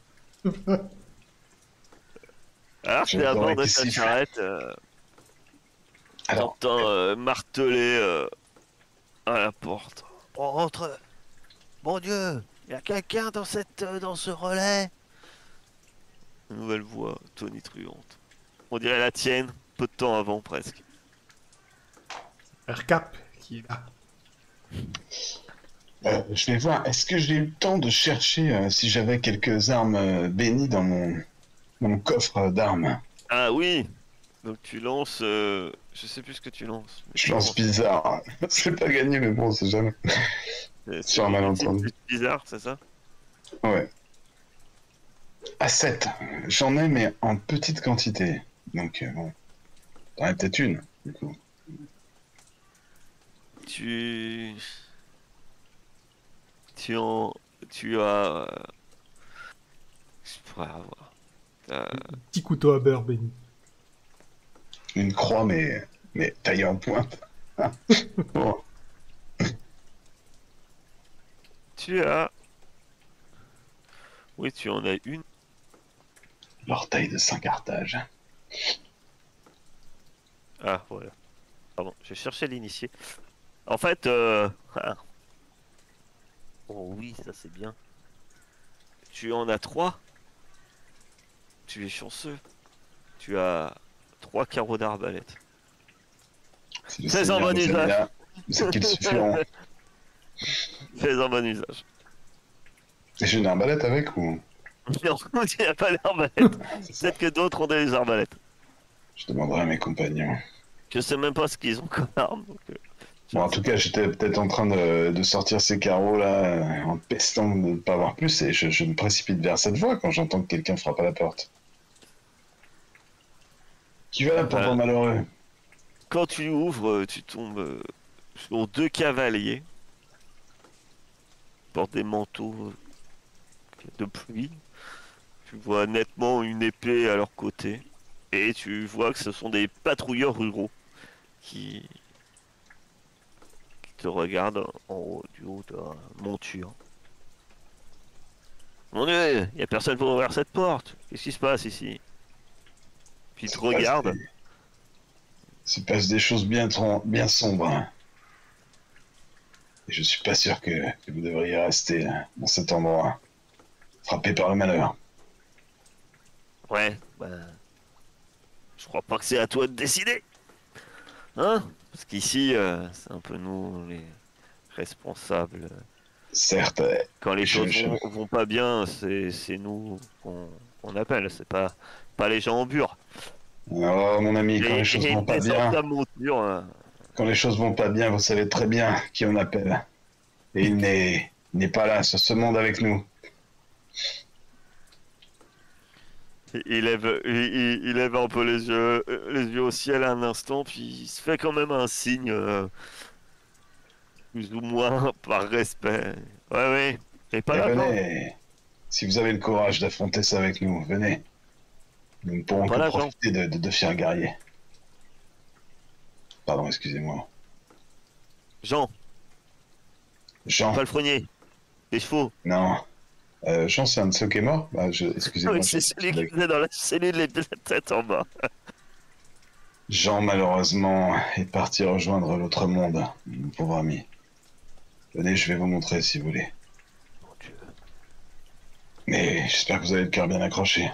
alors J'ai t'es à le bord droit de qui ta siffle. charrette, Alors, t'entends marteler à la porte. On rentre. Mon Dieu, y a quelqu'un dans dans ce relais. Une nouvelle voix tonitruante. On dirait la tienne, peu de temps avant presque. Frère Cap, qui est là. je vais voir, est-ce que j'ai eu le temps de chercher si j'avais quelques armes bénies dans mon coffre d'armes? Ah oui. Donc tu lances, je sais plus ce que tu lances. Mais Je tu lance lances. bizarre. C'est pas gagné, mais bon, c'est jamais. C'est Sur un du malentendu. type bizarre, c'est ça? Ouais. À 7. J'en ai, mais en petite quantité. Donc, bon. T'en as peut-être une, du coup. Tu... Tu as... Je pourrais avoir... Petit couteau à beurre béni. Une croix, mais taillée en pointe. Bon. Tu as... Oui, tu en as une. L'orteil de Saint-Carthage. Ah, voilà. Pardon, je cherchais l'initié. En fait, ah. Oh oui, ça c'est bien. Tu en as 3. Tu es chanceux. Tu as 3 carreaux d'arbalète. Si le Fais en Seigneur bon nous aide usage. là, c'est qu'ils suffiront. Fais en bon usage. Et j'ai une arbalète avec ou? Non, tu n'as pas l'arbalète. C'est ça. Peut-être que d'autres ont des arbalètes. Je demanderai à mes compagnons. Je sais même pas ce qu'ils ont comme arme. Donc, Bon, en tout cas, j'étais peut-être en train de sortir ces carreaux là, en pestant de ne pas avoir plus, et je me précipite vers cette voie quand j'entends que quelqu'un frappe à la porte. Qui va là, pauvre malheureux? quand tu ouvres, tu tombes sur 2 cavaliers. Ils portent des manteaux de pluie. Tu vois nettement une épée à leur côté. Et tu vois que ce sont des patrouilleurs ruraux qui te regardent en haut, du haut de la monture. Mon Dieu, il n'y a personne pour ouvrir cette porte. Qu'est-ce qui se passe ici? Puis ils te regardent. Il se passe des choses bien sombres. Hein. Et je suis pas sûr que vous devriez rester dans cet endroit, frappé par le malheur. Ouais, bah... Je crois pas que c'est à toi de décider. Hein? Parce qu'ici, c'est un peu nous les responsables. Certes, Quand les choses je- vont pas bien, c'est nous qu'on appelle. C'est pas les gens au bur. oh mon ami, quand les choses vont pas bien, ta monture, quand les choses vont pas bien, vous savez très bien qui on appelle. Et il n'est pas là sur ce monde avec nous. il lève un peu les yeux au ciel un instant, puis il se fait quand même un signe, plus ou moins par respect. Ouais, ouais. Et pas Et là, venez, si vous avez le courage d'affronter ça avec nous, venez. Nous ne pourrons Pas que là, Jean. profiter de fiers guerriers. Pardon, excusez-moi. Jean, Jean, palefrenier, les chevaux. non. Jean, c'est un de ceux qui est mort excusez-moi. Oui, c'est celui qui était dans la cellule de la tête en bas. Jean, malheureusement, est parti rejoindre l'autre monde, mon pauvre ami. Venez, je vais vous montrer si vous voulez. Mon Dieu. Mais j'espère que vous avez le cœur bien accroché.